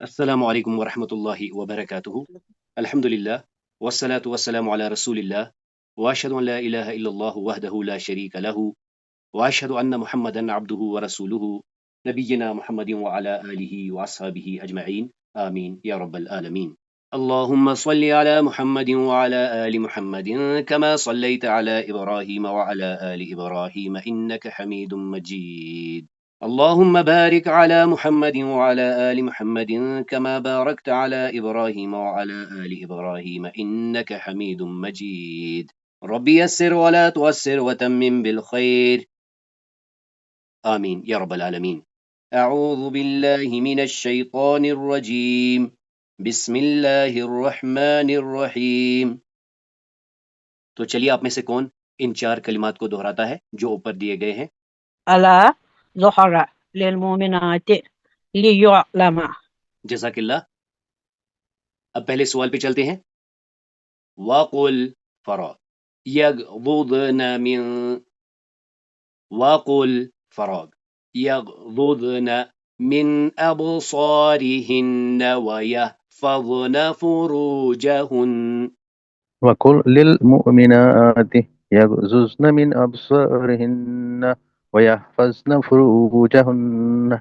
السلام علیکم ورحمۃ اللہ وبرکاتہ۔ الحمد للہ والصلاة والسلام علی رسول اللہ واشهد ان لا الہ الا اللہ وحدہ لا شریک لہ واشهد ان محمدا عبدہ ورسولہ نبینا محمد وعلی آلہ واصحابہ اجمعین آمین یا رب العالمین۔ اللهم صل على محمد وعلى آل محمد كما صليت على إبراهيم وعلى آل إبراهيم إنك حميد مجيد اللهم بارك على محمد وعلى آل محمد كما باركت على إبراهيم وعلى آل إبراهيم إنك حميد مجيد رب يسر ولا تؤسر وتمم بالخير آمين يا رب العالمين۔ أعوذ بالله من الشيطان الرجيم بسم اللہ الرحمن الرحیم۔ تو چلیے آپ میں سے کون ان چار کلمات کو دہراتا ہے جو اوپر دیے گئے ہیں؟ ألا ظهر للمؤمنات ليعلم. جزاک اللہ۔ اب پہلے سوال پہ چلتے ہیں۔ وَقُلْ فراغ يَغْضُضْنَ من وَقُلْ فراغ يَغْضُضْنَ من أَبْصَارِهِنَّ وَيَحْفَظْنَ فُرُوجَهُنَّ وَقُلْ لِلْمُؤْمِنَاتِ يَغْضُضْنَ مِنْ أَبْصَارِهِنَّ وَيَحْفَظْنَ فُرُوجَهُنَّ۔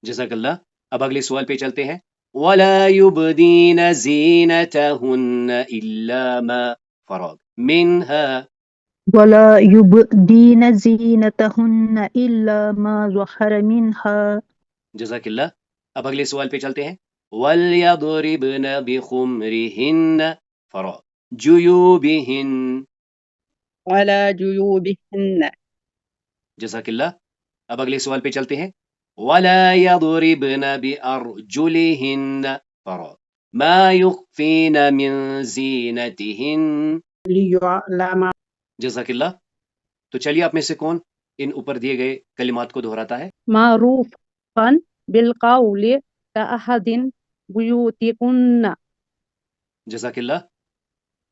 جزاک اللہ۔ اب اگلے سوال پہ چلتے ہیں۔ وَلَا يُبْدِينَ زِينَتَهُنَّ إِلَّا مَا فراغ منها ولا يبدين زينتهن إلا ما ظهر منها. جزاک اللہ۔ اب اگلے سوال پہ چلتے ہیں۔ وَلْيَضْرِبْنَ بِخُمُرِهِنَّ فراغ جُيُوبِهِنَّ على جيوبهن. جزاک اللہ۔ اب اگلے سوال پہ چلتے ہیں۔ وَلَا يَضْرِبْنَ بِأَرْجُلِهِنَّ فراغ مَا يُخْفِينَ مِنْ زِينَتِهِنَّ ليعلم. جزاک اللہ۔ تو چلیے آپ میں سے کون ان اوپر دیے گئے کلمات کو دہراتا ہے؟ معروفا بالقول كأحد بيوتكن. جزاک اللہ۔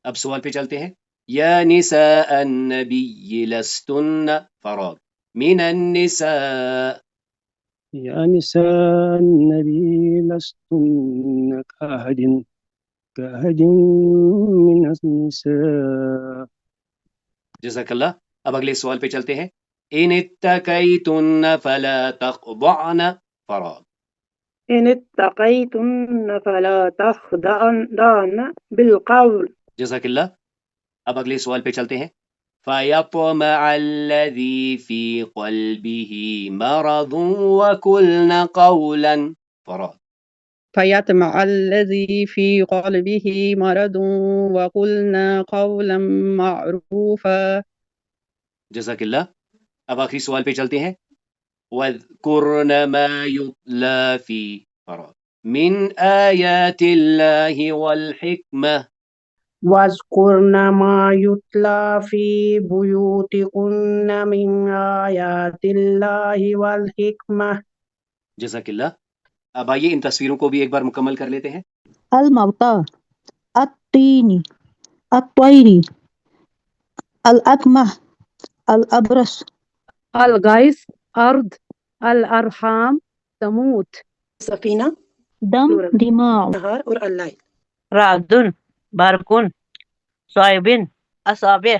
اب سوال پہ چلتے ہیں۔ یا نساء النبی لستن فراغ من النساء يا نساء النبي لستن كأحد من النساء. جزاک اللہ۔ اب اگلے سوال پہ چلتے ہیں۔ ان اتقیتن فلا تخضعن فراغ إن اتقيتن فلا تخضعن بالقول. جزاک اللہ۔ اب اگلے سوال پہ چلتے ہیں۔ فَيَطْمَعَ الَّذِي فِي قَلْبِهِ مَرَضٌ وَقُلْنَ قَوْلًا فراغ فيطمع الذي في قلبه مرض وقلنا قولا معروفا. جزاک اللہ۔ اب آخری سوال پہ چلتے ہیں۔ وَاذْكُرْنَ مَا يُتْلَى فِي فراغ مِنْ آيَاتِ اللَّهِ وَالْحِكْمَةِ واذكرن ما يتلى في بيوتكن من آيات الله والحكمة. جزاک اللہ۔ اب آئیے ان تصویروں کو بھی ایک بار مکمل کر لیتے ہیں۔ الموتى الطين الطير الأكمه الأبرص. الغيث أرض الأرحام تموت. سفینہ دم دماع. نهار اور الليل. رعد برق صائب أصابع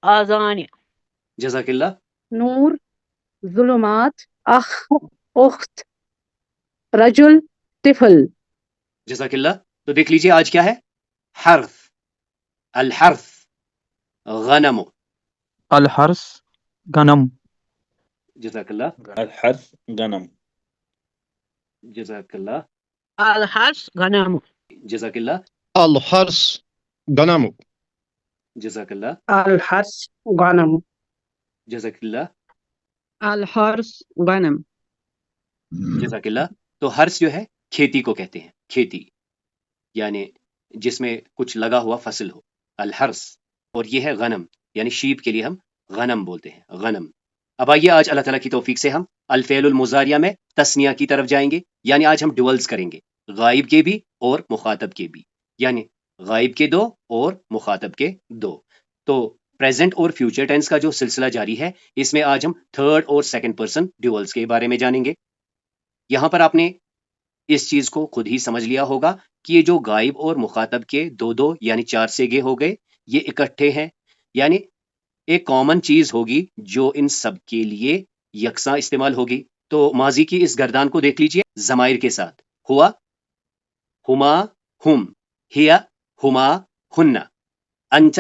آذان. جزاک اللہ۔ نور ظلمات أخ أخت رجل طفل. جزاک اللہ۔ تو دیکھ لیجئے آج کیا ہے؟ حرث، الحرث غنم۔ الحرث غنم. جزاک اللہ، الحرث غنم. جزاک اللہ، الحرث غنم. جزاک اللہ، الحرث غنم. جزاک اللہ، الحرث غنم. جزاک اللہ، الحرث غنم. جزاک اللہ۔ تو حرث جو ہے کھیتی کو کہتے ہیں، کھیتی یعنی جس میں کچھ لگا ہوا فصل ہو، الحرث۔ اور یہ ہے غنم، یعنی شیپ کے لیے ہم غنم بولتے ہیں، غنم۔ اب آئیے آج اللہ تعالیٰ کی توفیق سے ہم الفعل المضارع میں تثنیہ کی طرف جائیں گے، یعنی آج ہم ڈوئلز کریں گے، غائب کے بھی اور مخاطب کے بھی، یعنی غائب کے دو اور مخاطب کے دو۔ تو پریزنٹ اور فیوچر ٹینس کا جو سلسلہ جاری ہے، اس میں آج ہم تھرڈ اور سیکنڈ پرسن ڈیولز کے بارے میں جانیں گے۔ یہاں پر آپ نے اس چیز کو خود ہی سمجھ لیا ہوگا کہ یہ جو غائب اور مخاطب کے دو دو یعنی 4 سیگے ہو گئے، یہ اکٹھے ہیں، یعنی ایک کامن چیز ہوگی جو ان سب کے لیے یکساں استعمال ہوگی۔ تو ماضی کی اس گردان کو دیکھ لیجئے ضمائر کے ساتھ، ہوا، ہما، ہم، ہیا، ہما، ہن، انت،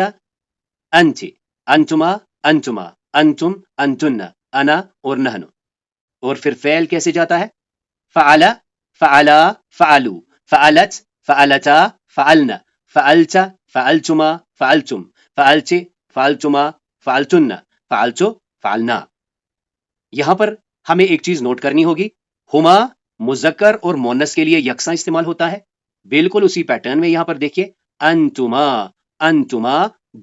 انت، انتما، انتما، انتم، انتن، انا اور نحن۔ اور پھر فعل کیسے جاتا ہے؟ فعل، فعلا، فعلو، فعلت، فعلتا، فعلنا، فعلت، فعلتما، فعلتم، فعلت، فعلتما، فعلتن، فعلتو، فعلنا۔ یہاں پر ہمیں ایک چیز نوٹ کرنی ہوگی، ہما مذکر اور مونس کے لیے یکساں استعمال ہوتا ہے، بالکل اسی پیٹرن میں یہاں پر دیکھیے انتما، انتما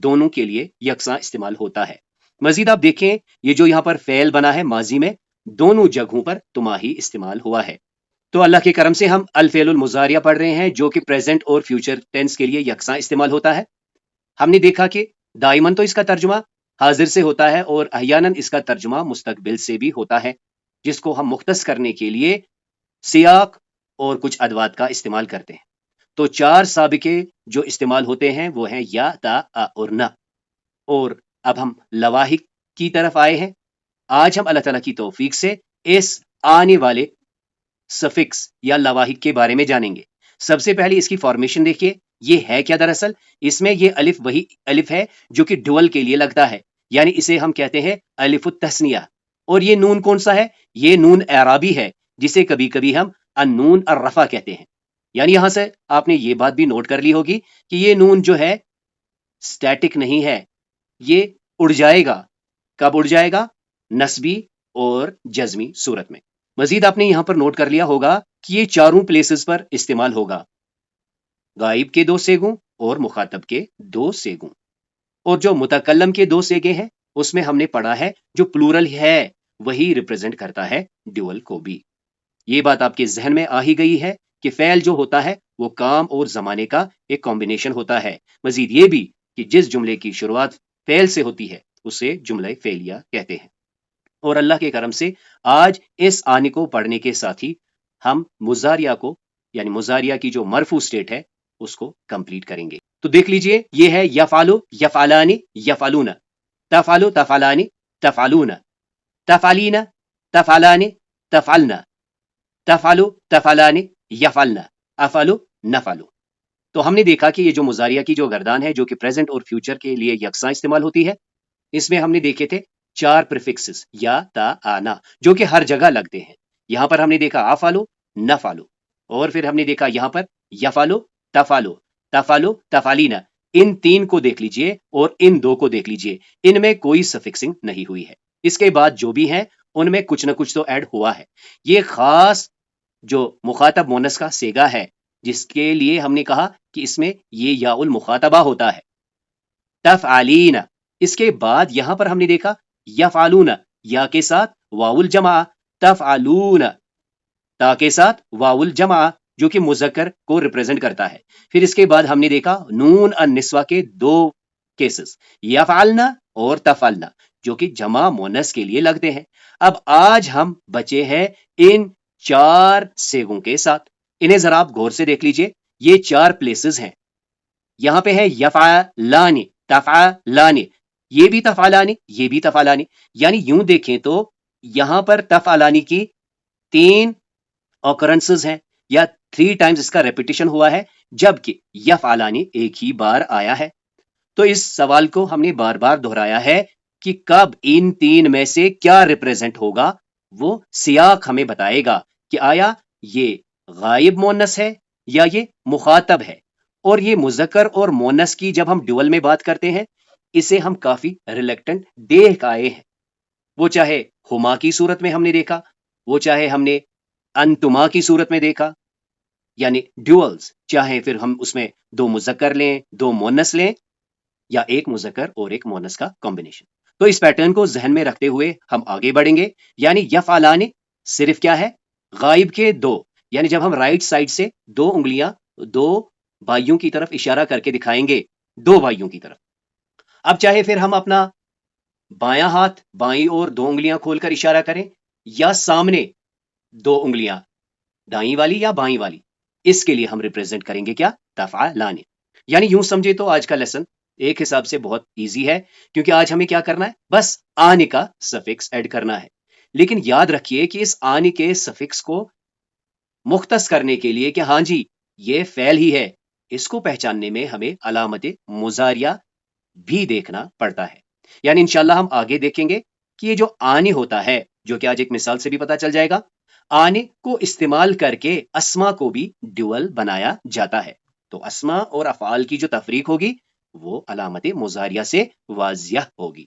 دونوں کے لیے یکساں استعمال ہوتا ہے۔ مزید آپ دیکھیں یہ جو یہاں پر فعل بنا ہے ماضی میں دونوں جگہوں پر تما ہی استعمال ہوا ہے۔ تو اللہ کے کرم سے ہم الفعل المضارع پڑھ رہے ہیں جو کہ پریزنٹ اور فیوچر ٹینس کے لیے یکساں استعمال ہوتا ہے۔ ہم نے دیکھا کہ دائمن تو اس کا ترجمہ حاضر سے ہوتا ہے اور احیاناً اس کا ترجمہ مستقبل سے بھی ہوتا ہے، جس کو ہم مختص کرنے کے لیے سیاق اور کچھ ادوات کا استعمال کرتے ہیں۔ تو 4 سابقے جو استعمال ہوتے ہیں وہ ہیں یا، تا، اور نہ۔ اور اب ہم لواحق کی طرف آئے ہیں۔ آج ہم اللہ تعالیٰ کی توفیق سے اس آنے والے سفکس یا لواحق کے بارے میں جانیں گے۔ سب سے پہلے اس کی فارمیشن دیکھیے، یہ ہے کیا دراصل؟ اس میں یہ الف وہی الف ہے جو کہ ڈول کے لیے لگتا ہے، یعنی اسے ہم کہتے ہیں الف التثنیہ۔ اور یہ نون کون سا ہے؟ یہ نون اعرابی ہے جسے کبھی کبھی ہم النون الرفع کہتے ہیں۔ یعنی یہاں سے آپ نے یہ بات بھی نوٹ کر لی ہوگی کہ یہ نون جو ہے سٹیٹک نہیں ہے، یہ اڑ جائے گا۔ کب اڑ جائے گا؟ نسبی اور جزمی صورت میں۔ مزید آپ نے یہاں پر نوٹ کر لیا ہوگا کہ یہ چاروں پلیسز پر استعمال ہوگا، غائب کے 2 سیگوں اور مخاطب کے 2 سیگوں۔ اور جو متکلم کے 2 سیگے ہیں اس میں ہم نے پڑھا ہے جو پلورل ہے وہی ریپرزینٹ کرتا ہے ڈیول کو بھی۔ یہ بات آپ کے ذہن میں آ ہی گئی ہے کہ فعل جو ہوتا ہے وہ کام اور زمانے کا ایک کمبینیشن ہوتا ہے۔ مزید یہ بھی کہ جس جملے کی شروعات فعل سے ہوتی ہے اسے جملہ فعلیہ کہتے ہیں۔ اور اللہ کے کرم سے آج اس آنے کو پڑھنے کے ساتھ ہی ہم مضارعہ کو یعنی مضارعہ کی جو مرفوع سٹیٹ ہے اس کو کمپلیٹ کریں گے۔ تو دیکھ لیجئے یہ ہے یفعلو، یفعلان، یفعلون، تفعلو، تفعلان، تفعلون، تفعلین، تفعلان، تفعلن، تفعلو، تفعلان، یفعلن، افعلو، نفعلو۔ تو ہم نے دیکھا کہ یہ جو مضارعہ کی جو گردان ہے جو کہ پریزنٹ اور فیوچر کے لیے یکساں استعمال ہوتی ہے، اس میں ہم نے دیکھے تھے 4 پریفکسز یا، تا، آنا جو کہ ہر جگہ لگتے ہیں۔ یہاں پر ہم نے دیکھا افعلو، نفعلو، اور پھر ہم نے دیکھا یہاں پر یفعلو، تفعلو، تفعلو، تفعلین۔ ان 3 کو دیکھ لیجئے اور ان 2 کو دیکھ لیجئے، ان میں کوئی سفکسنگ نہیں ہوئی ہے۔ اس کے بعد جو بھی ہیں ان میں کچھ نہ کچھ تو ایڈ ہوا ہے۔ یہ خاص جو مخاطب مونس کا سیگا ہے جس کے لیے ہم نے کہا کہ اس میں یہ یا المخاطبہ ہوتا ہے، تفعلین۔ اس کے بعد یہاں پر ہم نے دیکھا یفعلون، یا کے ساتھ واو الجمع، تفعلون، تا کے ساتھ واو الجمع جو کہ مذکر کو ریپرزینٹ کرتا ہے۔ پھر اس کے بعد ہم نے دیکھا نون النسوہ کے 2 کیسز، یفعلنا اور تفعلنا جو کہ جمع مونس کے لیے لگتے ہیں۔ اب آج ہم بچے ہیں ان 4 سیگوں کے ساتھ، انہیں ذرا آپ غور سے دیکھ لیجئے۔ یہ 4 پلیسز ہیں، یہاں پہ ہے یفعلان، تفعلان، یہ بھی تفعلان، یہ بھی تفعلان، یعنی یوں دیکھیں تو یہاں پر تفعلان کی 3 اوکرنسز ہیں یا 3 ٹائمز اس کا ریپیٹیشن ہوا ہے، جبکہ یفعلان ایک ہی بار آیا ہے۔ تو اس سوال کو ہم نے بار بار دہرایا ہے کہ کب ان 3 میں سے کیا ریپریزنٹ ہوگا، وہ سیاق ہمیں بتائے گا کہ آیا یہ غائب مونس ہے یا یہ مخاطب ہے۔ اور یہ مذکر اور مونس کی جب ہم ڈیول میں بات کرتے ہیں اسے ہم کافی ریلیکٹنٹ دیکھ آئے ہیں، وہ چاہے ہما کی صورت میں ہم نے دیکھا، وہ چاہے ہم نے انتما کی صورت میں دیکھا، یعنی ڈیولز، چاہے پھر ہم اس میں 2 مذکر لیں 2 مونس لیں یا ایک مذکر اور ایک مونس کا کمبینیشن۔ تو اس پیٹرن کو ذہن میں رکھتے ہوئے ہم آگے بڑھیں گے۔ یعنی یفعلان صرف کیا ہے؟ غائب کے 2، یعنی جب ہم رائٹ سائڈ سے 2 انگلیاں 2 بھائیوں کی طرف اشارہ کر کے دکھائیں گے، 2 بھائیوں کی طرف۔ اب چاہے پھر ہم اپنا بایاں ہاتھ بائیں اور 2 انگلیاں کھول کر اشارہ کریں یا سامنے 2 انگلیاں دائیں والی یا بائیں والی، اس کے لیے ہم ریپرزینٹ کریں گے کیا؟ تفعلان. یعنی یوں سمجھے تو آج کا لیسن ایک حساب سے بہت ایزی ہے، کیونکہ آج ہمیں کیا کرنا ہے؟ بس آنے کا سفکس ایڈ کرنا ہے. لیکن یاد رکھیے کہ اس آنے کے سفکس کو مختص کرنے کے لیے کہ ہاں جی یہ فعل ہی ہے، اس کو پہچاننے میں ہمیں علامت مضارعہ بھی دیکھنا پڑتا ہے. یعنی انشاءاللہ ہم آگے دیکھیں گے کہ یہ جو آنے ہوتا ہے، جو کہ آج ایک مثال سے بھی پتا چل جائے گا، آنے کو استعمال کر کے اسما کو بھی ڈیول بنایا جاتا ہے. تو اسما اور افعال کی جو تفریق ہوگی وہ علامت مضارعہ سے واضح ہوگی.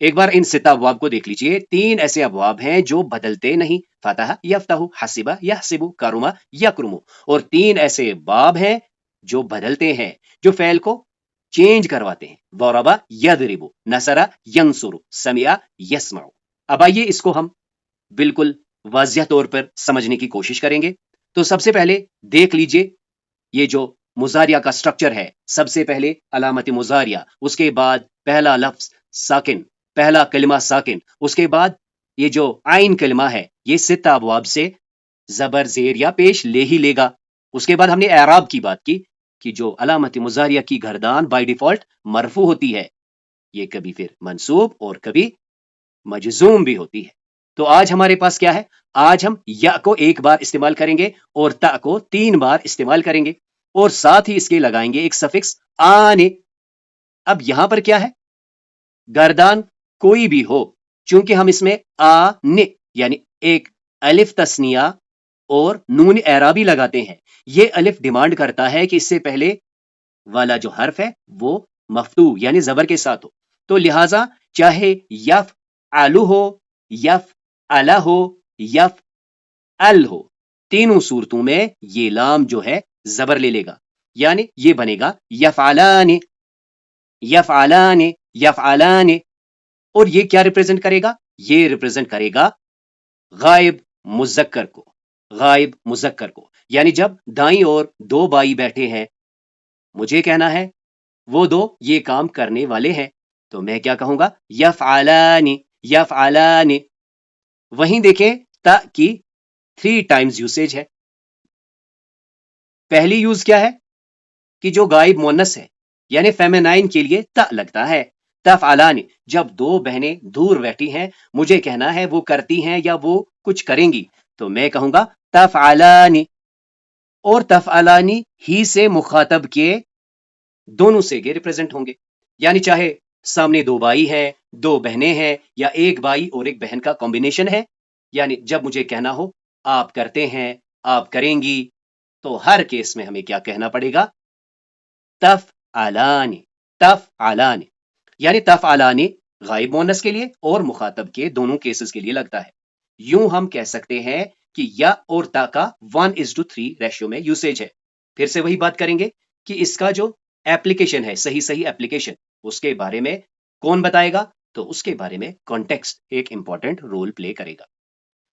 ایک بار ان 6 ابواب کو دیکھ لیجئے. 3 ایسے ابواب ہیں جو بدلتے نہیں، فتح یفتح، حسب یحسب، کرم یکرم. اور 3 ایسے باب ہیں جو بدلتے ہیں، جو فعل کو چینج کرواتے ہیں. ضرب یضرب، نصر ینصر، سمع یسمع. اب آئیے اس کو ہم بالکل واضح طور پر سمجھنے کی کوشش کریں گے. تو سب سے پہلے دیکھ لیجئے یہ جو مضارعہ کا سٹرکچر ہے. سب سے پہلے علامت مضارعہ، اس کے بعد پہلا لفظ ساکن، پہلا کلمہ ساکن، اس کے بعد یہ جو عین کلمہ ہے یہ 6 ابواب سے زبر زیر یا پیش لے ہی لے گا. اس کے بعد ہم نے اعراب کی بات کی کہ جو علامت مضارعہ کی گردان بائی ڈیفالٹ مرفوع ہوتی ہے، یہ کبھی پھر منصوب اور کبھی مجزوم بھی ہوتی ہے. تو آج ہمارے پاس کیا ہے؟ آج ہم یا کو 1 بار استعمال کریں گے اور تا کو 3 بار استعمال کریں گے، اور ساتھ ہی اس کے لگائیں گے ایک سفکس آنے. اب یہاں پر کیا ہے؟ گردان کوئی بھی ہو، چونکہ ہم اس میں آنے یعنی ایک الف تثنیہ اور نون اعرابی لگاتے ہیں. یہ الف ڈیمانڈ کرتا ہے کہ اس سے پہلے والا جو حرف ہے وہ مفتوح یعنی زبر کے ساتھ ہو. تو لہٰذا چاہے یفعلو ہو، یفعل ہو، یفعل ہو، تینوں صورتوں میں یہ لام جو ہے زبر لے لے گا. یعنی یہ بنے گا یفعلان، یفعلان، یفعلان. اور یہ کیا ریپرزینٹ کرے گا؟ یہ ریپرزینٹ کرے گا غائب مذکر کو، غائب مذکر کو. یعنی جب دائیں اور 2 بائی بیٹھے ہیں، مجھے کہنا ہے وہ 2 یہ کام کرنے والے ہیں، تو میں کیا کہوں گا؟ یفعلان، یفعلان. وہیں دیکھیں تا کی 3 ٹائمز یوسیج ہے. پہلی یوز کیا ہے کہ جو غائب مونس ہے یعنی فیمینائن کے لیے تا لگتا ہے. تفعلان، جب 2 بہنیں دور بیٹھی ہیں، مجھے کہنا ہے وہ کرتی ہیں یا وہ کچھ کریں گی، تو میں کہوں گا تفعلان. اور تفعلانی ہی سے مخاطب کے دونوں سیگے ریپرزینٹ ہوں گے. یعنی چاہے سامنے 2 بائی ہیں، 2 بہنیں ہیں، یا 1 بائی اور 1 بہن کا کمبینیشن ہے، یعنی جب مجھے کہنا ہو آپ کرتے ہیں، آپ کریں گی، تو ہر کیس میں ہمیں کیا کہنا پڑے گا؟ تفعلان، تفعلان. یعنی تفعلان غائب مونس کے لیے اور مخاطب کے دونوں کیسز کے لیے لگتا ہے. یوں ہم کہہ سکتے ہیں کہ یا اور تا کا 1:3 ریشیو میں یوسیج ہے. پھر سے وہی بات کریں گے کہ اس کا جو ایپلیکیشن ہے، صحیح ایپلیکیشن، اس کے بارے میں کون بتائے گا؟ تو اس کے بارے میں کانٹیکسٹ ایک امپورٹنٹ رول پلے کرے گا.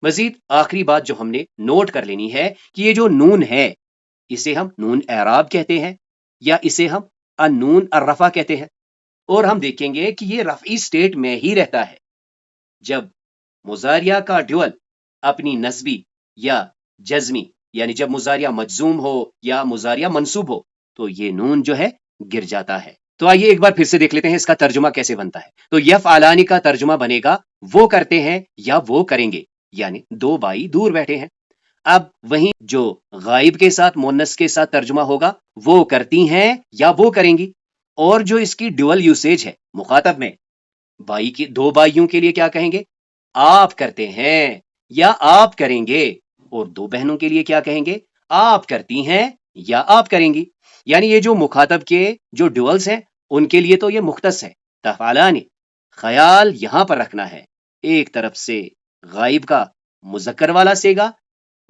مزید آخری بات جو ہم نے نوٹ کر لینی ہے کہ یہ جو نون ہے اسے ہم نون اعراب کہتے ہیں یا اسے ہم النون الرفع کہتے ہیں. اور ہم دیکھیں گے کہ یہ رفعی سٹیٹ میں ہی رہتا ہے. جب مضارعہ کا ڈیول اپنی نسبی یا جزمی یعنی جب مضارعہ مجزوم ہو یا مضارعہ منصوب ہو تو یہ نون جو ہے گر جاتا ہے. تو آئیے ایک بار پھر سے دیکھ لیتے ہیں اس کا ترجمہ کیسے بنتا ہے. تو یفعلان کا ترجمہ بنے گا وہ کرتے ہیں یا وہ کریں گے، یعنی 2 بائی دور بیٹھے ہیں. اب وہیں جو غائب کے ساتھ مونس کے ساتھ ترجمہ ہوگا وہ کرتی ہیں یا وہ کریں گی. اور جو اس کی ڈیول یوسیج ہے مخاطب میں، بائی کی 2 بائیوں کے لیے کیا کہیں گے؟ آپ کرتے ہیں یا آپ کریں گے. اور 2 بہنوں کے لیے کیا کہیں گے؟ آپ کرتی ہیں یا آپ کریں گی. یعنی یہ جو مخاطب کے جو ڈیولز ہیں ان کے لیے تو یہ مختص ہے تفعلان. خیال یہاں پر رکھنا ہے، ایک طرف سے غائب کا مذکر والا سیگا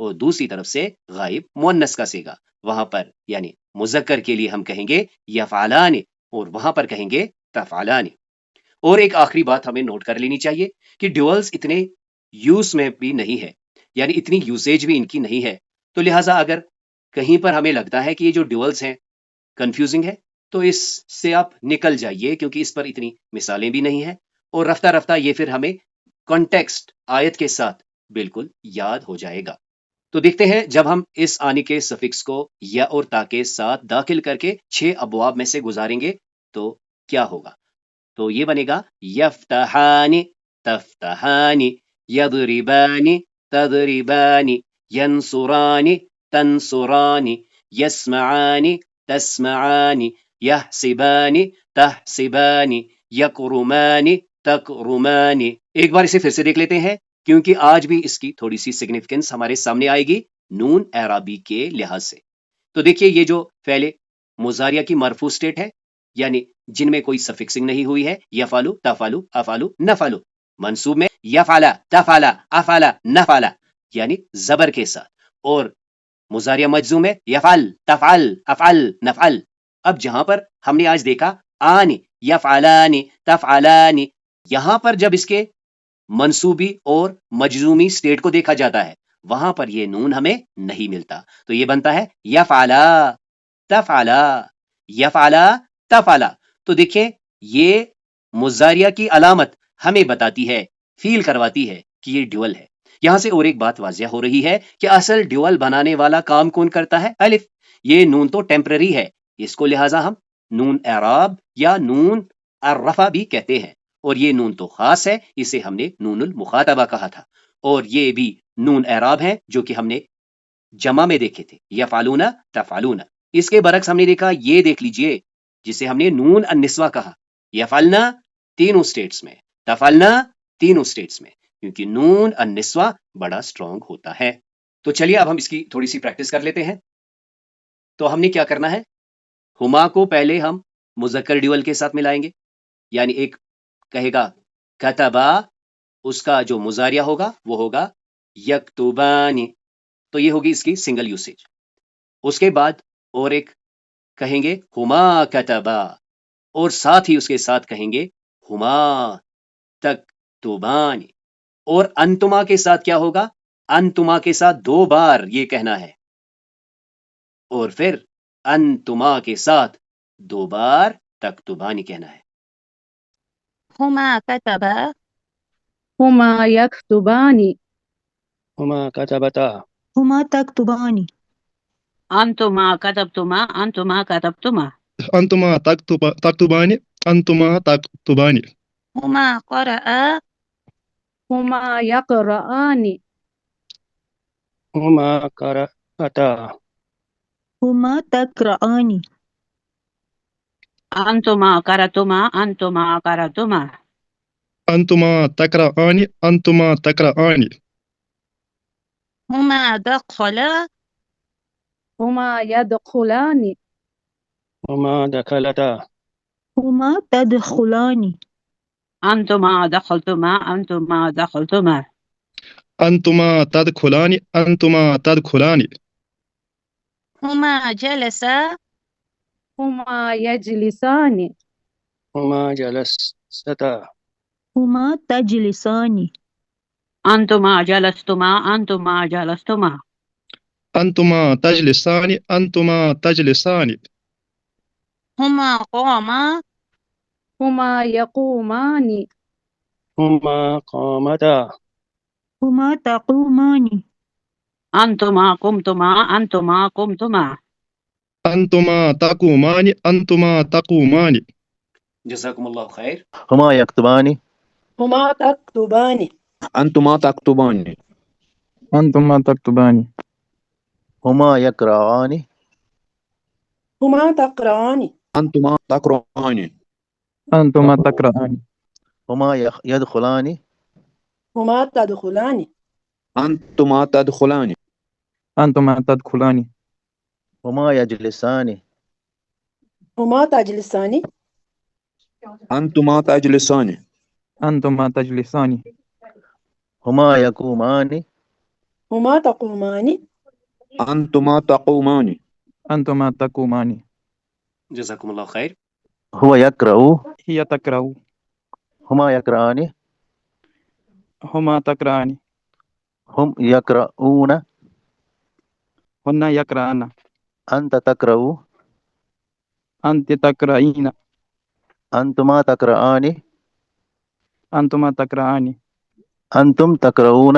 اور دوسری طرف سے غائب مؤنث کا سیگا. وہاں پر یعنی مذکر کے لیے ہم کہیں گے یفعلان اور وہاں پر کہیں گے تفعلان. اور ایک آخری بات ہمیں نوٹ کر لینی چاہیے کہ ڈیولز اتنے یوز میں بھی نہیں ہے، یعنی اتنی یوزیج بھی ان کی نہیں ہے. تو لہٰذا اگر کہیں پر ہمیں لگتا ہے کہ یہ جو ڈیولز ہیں کنفیوزنگ ہے تو اس سے آپ نکل جائیے، کیونکہ اس پر اتنی مثالیں بھی نہیں ہیں اور رفتہ رفتہ یہ پھر ہمیں کانٹیکسٹ آیت کے ساتھ بالکل یاد ہو جائے گا. تو دیکھتے ہیں جب ہم اس آنی کے سفکس کو یا اور تا کے ساتھ داخل کر کے 6 ابواب میں سے گزاریں گے تو کیا ہوگا. تو یہ بنے گا یفتحانی تفتحانی، یضربانی تضربانی، ینصرانی تنصرانی، یسمعانی تسمعانی، یحسبانی تحسبانی، یکرمانی تکرمانی. ایک بار اسے پھر سے دیکھ لیتے ہیں کیونکہ آج بھی اس کی تھوڑی سی سگنیفیکنس ہمارے سامنے آئے گی نون اعرابی کے لحاظ سے. تو دیکھیے یہ جو فعل مضارعہ کی مرفوع سٹیٹ ہے یعنی جن میں کوئی سفکسنگ نہیں ہوئی ہے، یفعلو تفعلو افعلو نفعلو، منصوب میں یفعل تفعل افعل نفعل یعنی زبر کے ساتھ، اور مضارعہ مجزوم میں یفعل تفعل افعل نفعل. اب جہاں پر ہم نے آج دیکھا آنی یفعلانی تفعلانی، یہاں پر جب اس کے منصوبی اور مجزومی سٹیٹ کو دیکھا جاتا ہے وہاں پر یہ نون ہمیں نہیں ملتا، تو یہ بنتا ہے یفعلا تفعلا یفعلا تفعلا. تو دیکھیں یہ مضارعہ کی علامت ہمیں بتاتی ہے، فیل کرواتی ہے کہ یہ ڈیول ہے. یہاں سے اور ایک بات واضح ہو رہی ہے کہ اصل ڈیول بنانے والا کام کون کرتا ہے؟ الف. یہ نون تو ٹیمپرری ہے، اس کو لہٰذا ہم نون اعراب یا نون الرفع بھی کہتے ہیں، اور یہ نون تو خاص ہے، اسے ہم نے نون المخاطبہ کہا تھا، اور یہ بھی نون اعراب ہیں جو کہ ہم نے جمع میں دیکھے تھے یفعلون تفعلون. اس کے برعکس ہم نے دیکھا یہ دیکھ لیجئے جسے ہم نے نون النسوہ کہا، یفعلنا تینوں سٹیٹس میں، تفعلنا تینوں سٹیٹس میں، کیونکہ نون النسوہ بڑا سٹرونگ ہوتا ہے. تو چلیے اب ہم اس کی تھوڑی سی پریکٹس کر لیتے ہیں. تو ہم نے کیا کرنا ہے، ہما کو پہلے ہم مذکر ڈیول کے ساتھ ملائیں گے، یعنی ایک کہے گا کتبا، اس کا جو مضارعہ ہوگا وہ ہوگا یکتبانی، تو یہ ہوگی اس کی سنگل یوسیج. اس کے بعد اور ایک کہیں گے ہما کتبا، اور ساتھ ہی اس کے ساتھ کہیں گے ہما تکتبانی، اور انتما کے ساتھ کیا ہوگا، انتما کے ساتھ 2 بار یہ کہنا ہے، اور پھر انتما کے ساتھ 2 بار تکتبانی کہنا ہے. هما كتبا هما يكتبان هما كتبتا هما تكتبان أنتما كتبتما أنتما كتبتما أنتما تكتبان أنتما تكتبان. هما قرأ هما يقرآن هما قرأتا هما تقرآن أنتما قرأتما أنتما قرأتما أنتما تقرأان أنتما تقرأان. هما دخلا هما يدخلان هما دخلتا هما تدخلان أنتما دخلتما أنتما دخلتما أنتما تدخلان أنتما تدخلان. هما جلسا هما يجلسان هما جلستا هما تجلسان أنتما جلستما أنتما جلستما أنتما تجلسان أنتما تجلسان. هما قاما هما يقومان هما قامتا هما تقومان أنتما قمتما أنتما قمتما أنتما تقومان أنتما تقومان. جزاکم اللہ خیر. ہما یکتبانی هما تكتبان أنتما تكتبان أنتما تكتبان ہما یقرآنی هما تقرأان أنتما تقرأان أنتما تقرأان ہما یدخلانی هما تدخلان أنتما تدخلان أنتما تدخلان ہما یجلسانی هما تجلسان أنتما تجلسان أنتما تجلسان ہما یقومانی هما تقومان أنتما تقومان أنتما تقومان جزاکم اللہ خیر. ہوا یقرؤ هي تقرأ ہما یقرآنی هما تقرأان ہم یقرؤون هن يقرأن انت تقرؤ أنت تقرأين انتما تقرآنی أنتما تقرأان انتم تقرؤون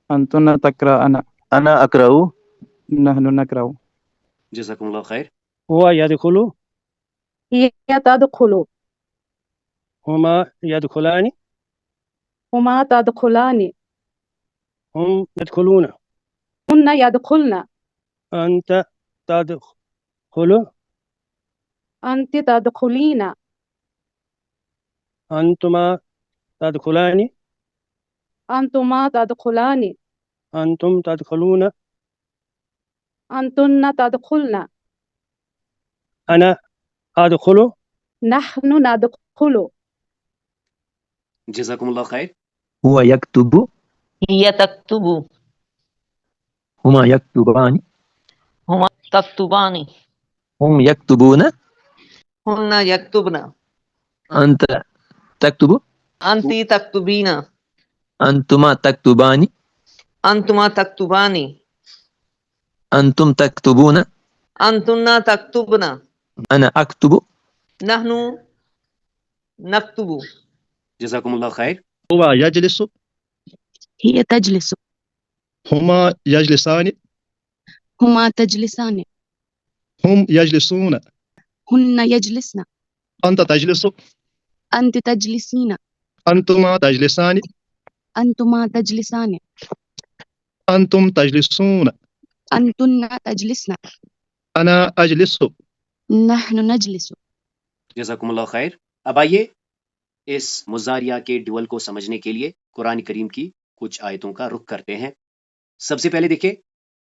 أنتن تقرأن انا اقرأ نحن نقرأ جزاکم اللہ خیر. هو يدخل هي تدخل هما يدخلان هما تدخلان هم يدخلون هن يدخلن أنت تدخل أنت تدخلين أنتما تدخلان أنتما تدخلان أنتم تدخلون أنتن تدخلن أنا أدخل نحن ندخل جزاکم اللہ خیر. هو يكتب هي تكتب هما يكتبان هما تكتبان هم يكتبون هن يكتبن أنت تكتب أنت تكتبين أنتما تكتبان أنتما تكتبان أنتم تكتبون أنتن تكتبن أنا أكتب نحن نكتب جزاکم اللہ خیر. هو يجلس هي تجلس هما يجلسان هما تجلسان هم يجلسون هن يجلسن أنت تجلس أنت تجلسين أنتما تجلسان أنتما تجلسان أنتم تجلسون أنتن تجلسن أنا أجلس نحن نجلس. جزاکم اللہ خیر. اب آئیے اس مضاریہ کے ڈول کو سمجھنے کے لیے قرآن کریم کی کچھ آیتوں کا رخ کرتے ہیں. سب سے پہلے دیکھیں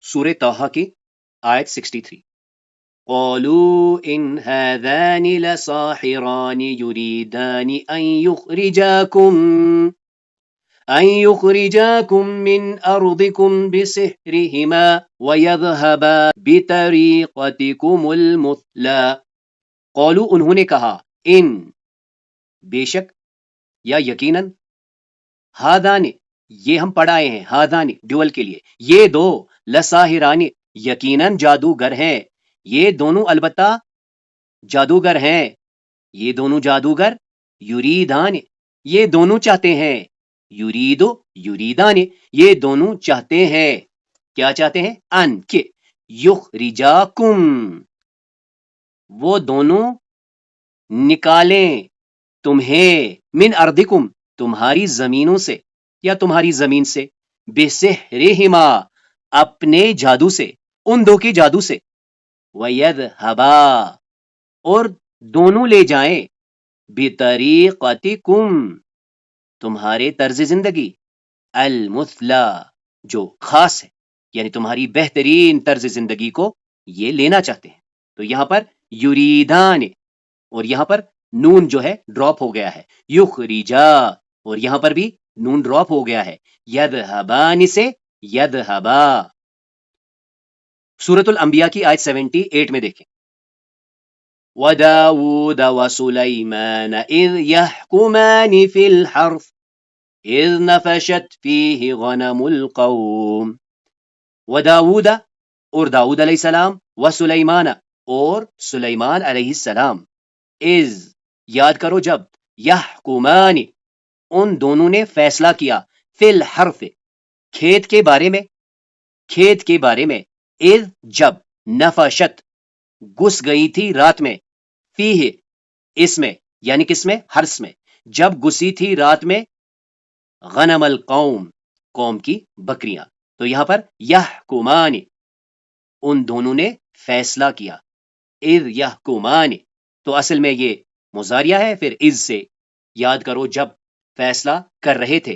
سورہ طٰہٰ کی آیت 63. قالوا ان هذان لساحران يريدان ان يخرجاكم من ارضكم بسحرهما ويذهبا بطريقتكم المثلى. قالوا انہوں نے کہا ان بے شک یا یقیناً ہادان یہ ہم پڑھائے ہیں ہادان ڈیول کے لیے یہ دو لساحران یقیناً جادوگر ہیں یہ دونوں البتہ جادوگر ہیں یہ دونوں جادوگر یریدان یہ دونوں چاہتے ہیں یریدو یریدان یہ دونوں چاہتے ہیں کیا چاہتے ہیں ان کہ یخرجاکم وہ دونوں نکالیں تمہیں من ارضکم تمہاری زمینوں سے یا تمہاری زمین سے بسحرہما اپنے جادو سے ان دو کے جادو سے وَيَذْهَبَا اور دونوں لے جائیں بِطَرِيقَتِكُمْ تمہارے طرز زندگی المثلا جو خاص ہے یعنی تمہاری بہترین طرز زندگی کو یہ لینا چاہتے ہیں. تو یہاں پر یریدان اور یہاں پر نون جو ہے ڈراپ ہو گیا ہے یخرجا اور یہاں پر بھی نون ڈراپ ہو گیا ہے یذہبان سے یذہبا. سورۃ الانبیاء کی آیت 78 میں دیکھیں وَدَاوُودَ وَسُلَيْمَانَ إِذْ يَحْكُمَانِ فِي الْحَرْثِ إِذْ نَفَشَتْ فِيهِ غَنَمُ الْقَوْمِ. وَدَاوُودَ اور داؤد علیہ السلام وسلیمان اور سلیمان علیہ السلام اذ یاد کرو جب یحکمان ان دونوں نے فیصلہ کیا فی الحرث کھیت کے بارے میں اذ جب نفشت گس گئی تھی رات میں فیہ اس میں یعنی کس میں حرث میں جب گسی تھی رات میں غنم القوم قوم کی بکریاں. تو یہاں پر یحکمان ان دونوں نے فیصلہ کیا اذ یحکمان تو اصل میں یہ مضاریہ ہے پھر اذ سے یاد کرو جب فیصلہ کر رہے تھے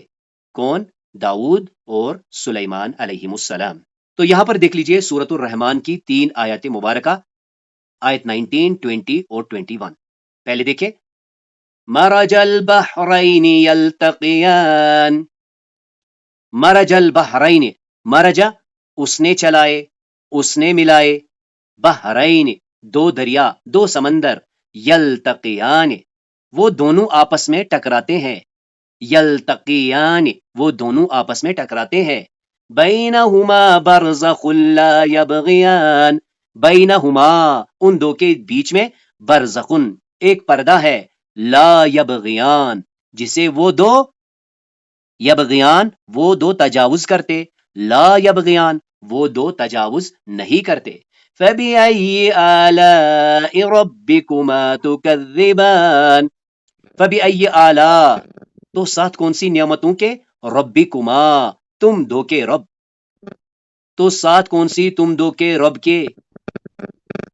کون داؤد اور سلیمان علیہم السلام. تو یہاں پر دیکھ لیجئے سورۃ الرحمن کی 3 آیات مبارکہ آیت 19 20 اور 21. پہلے دیکھیں مرج البحرین یلتقیان مرج البحرین مرجا اس نے چلائے اس نے ملائے بحرین دو دریا دو سمندر یلتقیان وہ دونوں آپس میں ٹکراتے ہیں یلتقیان وہ دونوں آپس میں ٹکراتے ہیں بینہما برزخ لا یبغیان بینہما ان دو کے بیچ میں برزخن ایک پردہ ہے لا یبغیان جسے وہ دو یبغیان وہ دو تجاوز کرتے لا یبغیان وہ دو تجاوز نہیں کرتے. فَبِأَيِّ آلَاءِ رَبِّكُمَا تُكَذِّبَانِ. فَبِأَيِّ آلَاء تو ساتھ کون سی نعمتوں کے؟ ربکما تم دو کے رب. تو ساتھ کون سی تم دو کے رب کے؟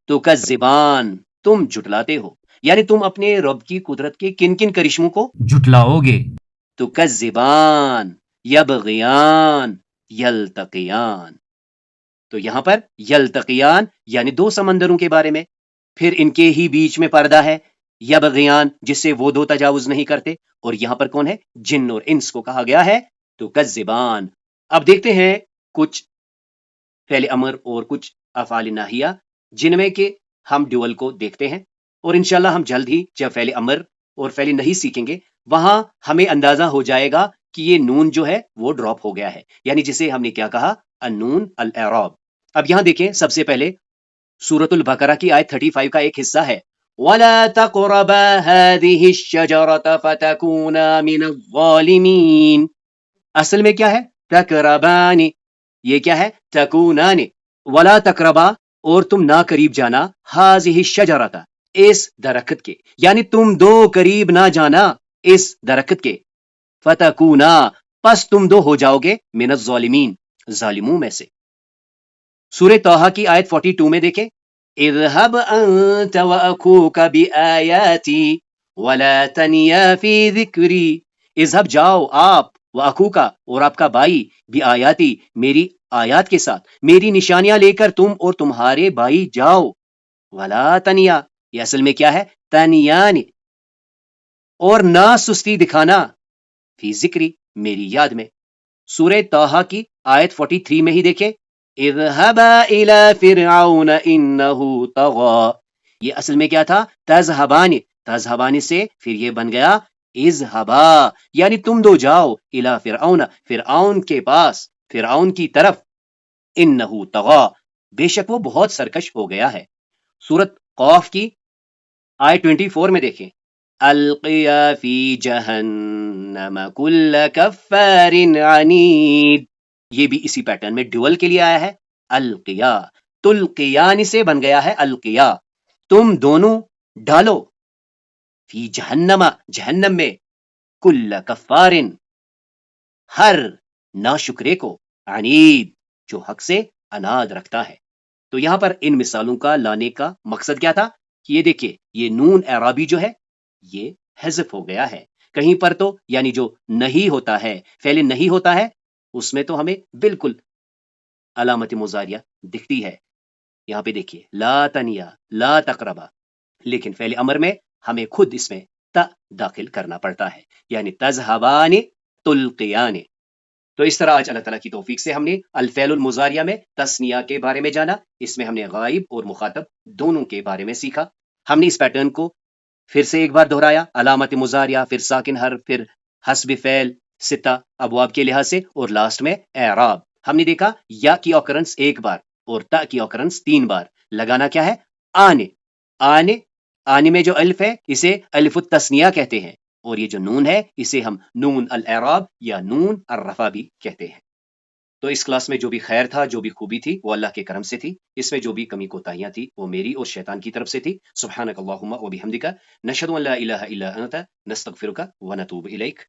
تکذبان تم جھٹلاتے ہو. یعنی تم اپنے رب کی قدرت کے کن کن کرشموں کو جھٹلاؤ گے. تکذبان یبغیان یلتقیان. تو یہاں پر یلتقیان یعنی دو سمندروں کے بارے میں، پھر ان کے ہی بیچ میں پردہ ہے یبغیان جس سے وہ دو تجاوز نہیں کرتے، اور یہاں پر کون ہے؟ جن اور انس کو کہا گیا ہے تکذبان. اب دیکھتے ہیں کچھ فعل امر اور کچھ افعال ناہیہ جن میں کہ ہم ڈیول کو دیکھتے ہیں، اور انشاءاللہ ہم جلد ہی جب فعل امر اور فعل نہیں سیکھیں گے وہاں ہمیں اندازہ ہو جائے گا کہ یہ نون جو ہے وہ ڈراپ ہو گیا ہے، یعنی جسے ہم نے کیا کہا؟ النون الاعراب. اب یہاں دیکھیں سب سے پہلے سورۃ البقرہ کی آیت 35 کا ایک حصہ ہے وَلَا تَقْرَبَا هَذِهِ الشَّجَرَةَ فَتَكُونَا مِنَ الظَّالِمِينَ. اصل میں کیا ہے؟ تقربان. یہ کیا ہے؟ تکونان. ولا تقربا اور تم نہ قریب جانا هذه الشجرة اس درخت کے، یعنی تم دو قریب نہ جانا اس درخت کے. فتکونا پس تم دو ہو جاؤ گے من الظالمین ظالموں میں سے. سورہ طٰہٰ کی آیت 42 میں دیکھیں اذهب انت واخوك بآیاتی ولا تنیا فی ذکری. اذهب جاؤ آپ واخوک اور آپ کا بھائی بآیاتی میری آیات کے ساتھ، میری نشانیاں لے کر تم اور تمہارے بھائی جاؤ. ولا تنیا یہ اصل میں کیا ہے؟ تنیان. اور نہ سستی دکھانا فی ذکری میری یاد میں. سورہ طٰہٰ کی آیت 43 میں ہی دیکھیں اذهبا الى فرعون انه طغى. یہ اصل میں کیا تھا؟ تذهبان. تذهبان سے پھر یہ بن گیا اذهبا، یعنی تم دو جاؤ الى فرعون فرعون کے پاس، فرعون کی طرف. انه طغى بے شک وہ بہت سرکش ہو گیا ہے. سورۃ قاف کی آیت 24 میں دیکھیں القیا فی جہنم کل کفار عنید. یہ بھی اسی پیٹرن میں ڈیول کے لیے آیا ہے. القیا تلقیان سے بن گیا ہے القیا. تم دونوں ڈالو فی جہنم جہنم میں کل کفار ہر ناشکرے کو عنید جو حق سے اناد رکھتا ہے. تو یہاں پر ان مثالوں کا لانے کا مقصد کیا تھا کہ یہ دیکھیے یہ نون اعرابی جو ہے یہ حذف ہو گیا ہے. کہیں پر تو یعنی جو نہیں ہوتا ہے فعل نہیں ہوتا ہے اس میں تو ہمیں بالکل علامت مضاریہ دکھتی ہے. یہاں پہ دیکھیے لا تنیا لا تقربا، لیکن فعل امر میں ہمیں خود اس میں تا داخل کرنا پڑتا ہے، یعنی تذهبان تلقیان. تو اس طرح آج اللہ تعالیٰ کی توفیق سے ہم نے الفعل المضاریہ میں تثنیہ کے بارے میں جانا. اس میں ہم نے غائب اور مخاطب دونوں کے بارے میں سیکھا. ہم نے اس پیٹرن کو پھر سے ایک بار دہرایا، علامت مضاریہ، پھر ساکن حرف، پھر حسب فعل، 6 ابواب کے لحاظ سے، اور لاسٹ میں اعراب. ہم نے دیکھا یا کی اوکرنس 1 بار اور تا کی اوکرنس 3 بار. لگانا کیا ہے؟ آنے. آنے آنے میں جو الف ہے اسے الف التثنیہ کہتے ہیں، اور یہ جو نون ہے اسے ہم نون الاعراب یا نون الرفع بھی کہتے ہیں. تو اس کلاس میں جو بھی خیر تھا، جو بھی خوبی تھی وہ اللہ کے کرم سے تھی. اس میں جو بھی کمی کوتاہیاں تھی وہ میری اور شیطان کی طرف سے تھی. سبحانک اللہم و بحمدک نشہد ان لا الہ الا انت نستغفرک و نتوب الیک.